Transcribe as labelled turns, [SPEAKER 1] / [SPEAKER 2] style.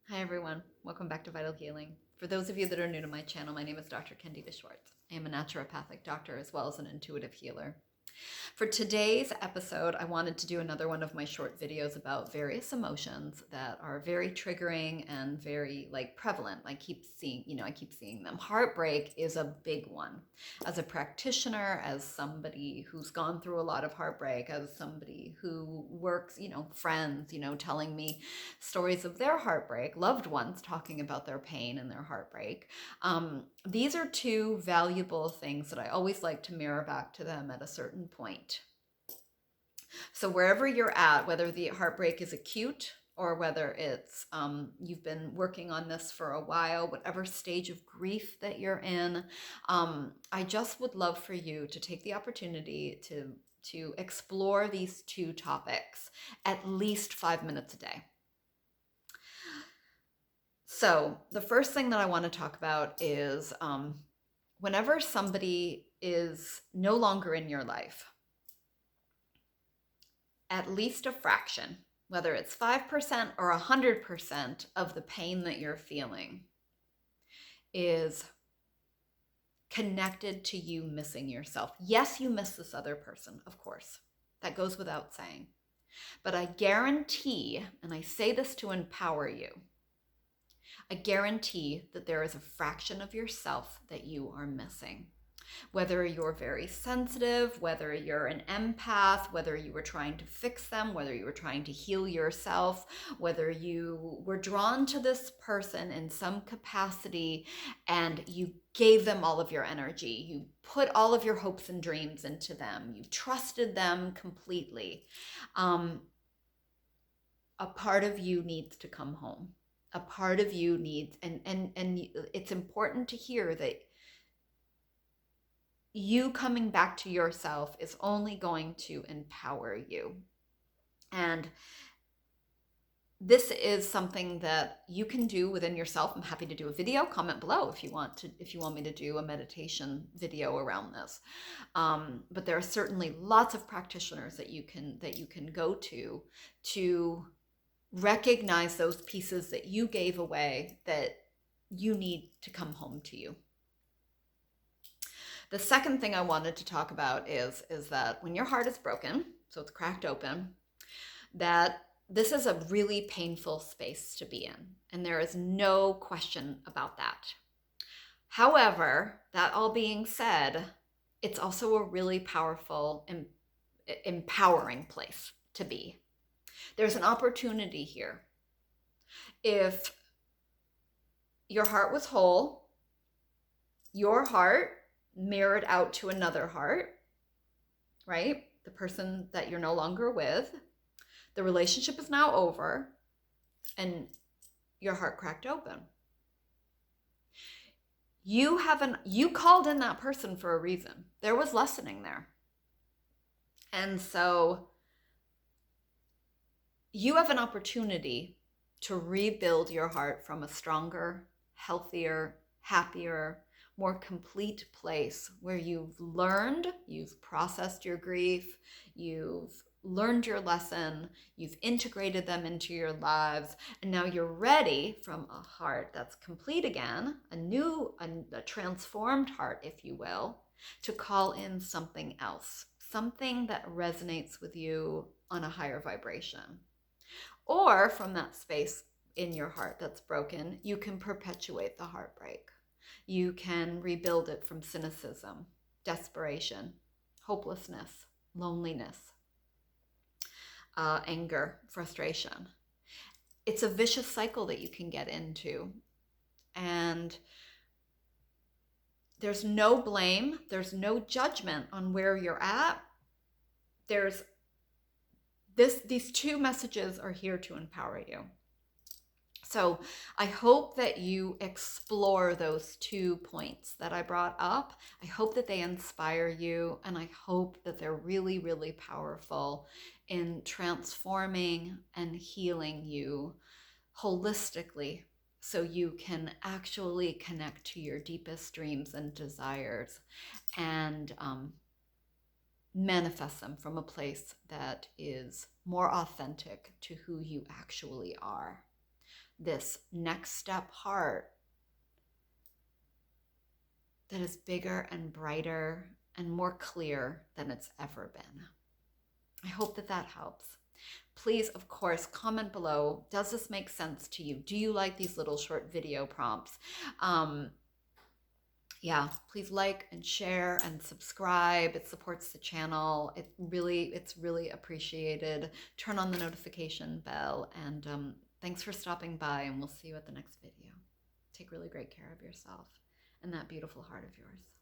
[SPEAKER 1] Hi everyone, welcome back to Vital Healing. For those of you that are new to my channel, my name is Dr. Candida Schwartz. I am a naturopathic doctor as well as an intuitive healer. For today's episode, I wanted to do another one of my short videos about various emotions that are very triggering and very prevalent. I keep seeing them. Heartbreak is a big one. As a practitioner, as somebody who's gone through a lot of heartbreak, as somebody who works, friends, telling me stories of their heartbreak, loved ones talking about their pain and their heartbreak. These are two valuable things that I always like to mirror back to them at a certain point. So wherever you're at, whether the heartbreak is acute or whether it's you've been working on this for a while, whatever stage of grief that you're in, I just would love for you to take the opportunity to explore these two topics at least 5 minutes a day. So the first thing that I want to talk about is whenever somebody is no longer in your life, at least a fraction, whether it's 5% or 100% of the pain that you're feeling is connected to you missing yourself. Yes, you miss this other person, of course. That goes without saying. But I guarantee, and I say this to empower you, I guarantee that there is a fraction of yourself that you are missing. Whether you're very sensitive, whether you're an empath, whether you were trying to fix them, whether you were trying to heal yourself, whether you were drawn to this person in some capacity and you gave them all of your energy, you put all of your hopes and dreams into them, you trusted them completely, a part of you needs to come home. A part of you needs, and it's important to hear that you coming back to yourself is only going to empower you. And this is something that you can do within yourself. I'm happy to do a video. Comment below if you want me to do a meditation video around this. But there are certainly lots of practitioners that you can go to recognize those pieces that you gave away that you need to come home to you. The second thing I wanted to talk about is that when your heart is broken, so it's cracked open, that this is a really painful space to be in, and there is no question about that. However, that all being said, it's also a really powerful and empowering place to be. There's an opportunity here. If your heart was whole, your heart mirrored out to another heart, right? The person that you're no longer with, the relationship is now over, and your heart cracked open. You called in that person for a reason. There was lessening there. And so you have an opportunity to rebuild your heart from a stronger, healthier, happier, more complete place where you've learned, you've processed your grief, you've learned your lesson, you've integrated them into your lives, and now you're ready from a heart that's complete again, a transformed heart, if you will, to call in something else, something that resonates with you on a higher vibration. Or from that space in your heart that's broken, you can perpetuate the heartbreak. You can rebuild it from cynicism, desperation, hopelessness, loneliness, anger, frustration. It's a vicious cycle that you can get into. And there's no blame, there's no judgment on where you're at. These two messages are here to empower you. So I hope that you explore those 2 points that I brought up. I hope that they inspire you, and I hope that they're really, really powerful in transforming and healing you holistically so you can actually connect to your deepest dreams and desires and manifest them from a place that is more authentic to who you actually are. this next step heart that is bigger and brighter and more clear than it's ever been. I hope that that helps. Please, of course, comment below. Does this make sense to you? Do you like these little short video prompts? Yeah, please like and share and subscribe. It supports the channel. It's really appreciated. Turn on the notification bell, and thanks for stopping by, and we'll see you at the next video. Take really great care of yourself and that beautiful heart of yours.